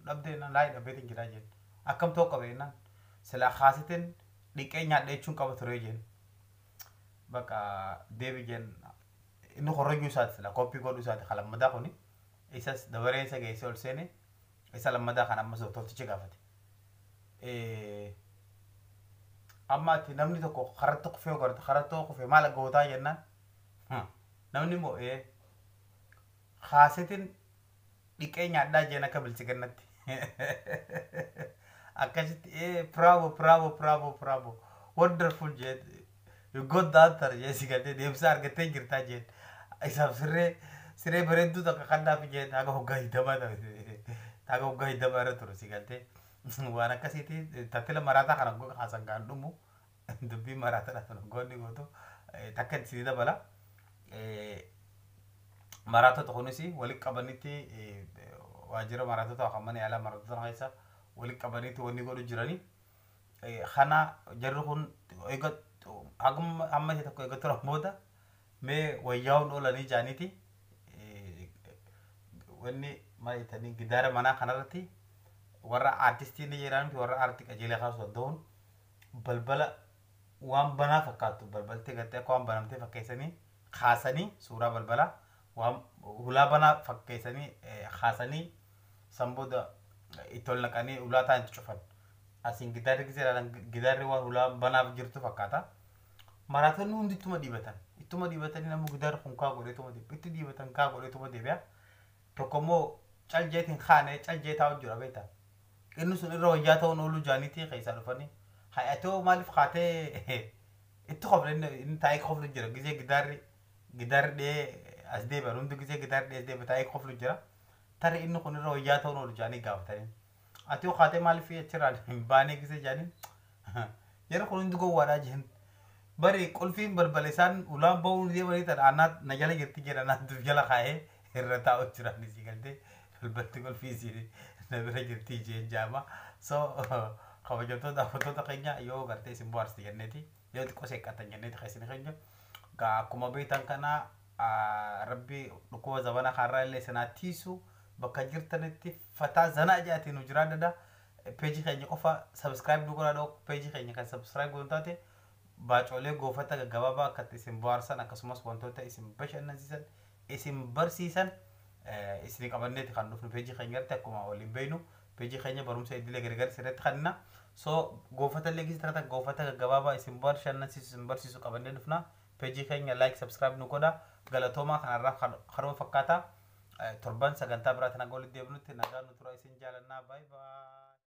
dhabdee laayii dhabbeetiin jira jeen akkam tokko beeknaan silaa kaasitiin dhiqee nyaadha jechuun qaba ture jeen bakka deebi jeen inni horrojuu isaati silaa koppii godhuu isaati kan lammadaa kuni isas dabareen isa geessee ol seene isa lammadaa kan ammas doktortichi gaafate amma ati namni tokko karatti kufee gorte karatti kufee maal gootaa jennaan namni immoo kaasitiin dhiqee nyaadhaa jeen akka bilchigannatti akkasitti bravo wonderful jeen you got the answer jesi gade deebisa argattee jirtaa jeen isaaf siree bareedduu takka kannaaf jeen haga hoggaa hidama irra ture si galtee waan akkasiiti tattila maraataa kana goga haasan gaan dhumu dubbii maraataa tan goonni gootu takka sii dabala maraatota kunis walitti qabanitti waajjira maraatota kan mana yaalaa maraatota keessa walitti qabanitti wanni godhu jiranii kana jarri kun eega amma isa tokko eega turan booda mee wayyaa'uun oolanii jaaniiti wanni maayitanii gidaara manaa kanarratti warra aartistiin jedhamu warra aartii qajeelee kaasuu ta'uun balbala waan banaa fakkaatu balbaltee gattee akka waan banamtee fakkeessanii kaasanii suuraa balbalaa waan hulaa banaa fakkeessanii kaasanii sanbooda itti ol naqanii hulaa ta'an itti cufan asiin gidaarri giseedhaan gidaarri waan hulaa banaaf jirtu fakkaata maraatonni hundi ittuma dhiibatanii namni gidaarri kun kaa godheetuma itti dhiibatan kaa godheetuma deebi'a tokkommoo caljeetiin kaanee caljee taa'u jira beektaa inni sun irra wayyaa ta'uun ooluu jaaniitii keessaa dhufanii hayatoo maaliif kaatee itti qofle inni taa'ee qoflu jira gisee gidaarri dhee as deebi'an hundi gisee gidaarri dhee as deebi'an taa'ee qoflu jira tarii inni kun irra wayyaa ta'uun oolu jaanii gaafatanii ati yoo kaatee maaliif achirraan hin baanee gisee jaaniin yeroo kun hundi gowwaadhaa jihin bari qulfiin balbala isaan ulaan ba'uun deemanii tan aanaa na jala jirti jedha naantuuf jala kaa'ee irra taa'u jiraan isii galtee balbalti qulfii isii na bira jirti jeen jaama so kabajamtoota daawwattoota keenya yoo gartee isin bohaarsitan jenneeti yoo xiqqoo seeqqatan jenneeti keessin keenya gaa akkuma beektan kana rabbi dhukkuba zabana kanarraa illee sanaa tiisu bakka jirtanitti fataa zanaa jaatiin nu jiraadha peejii keenya qofa subscribe nu godhaa peejii keenya kan subscribe godhan taate baacoolee goofata gaggabaabaa akkatti isin bohaarsan akkasumas wantoota isin bashannansiisan isin barsiisan isin qabanneeti kan dhufnu peejii keenya irratti akkuma waliin beeynu peejii keenya barumsa idilee gargar sirriitti kanna so goofata illee gisii taatan goofata gaggabaabaa isin bashannansiisu isin barsiisu qabannee dhufna peejii keenya like subscribe nu godhaa galatoomaa kanarraa karoo fakkaata torban sagantaa biraa tana walitti deebinutti nagaan nu tura isin jaalannaa bye bye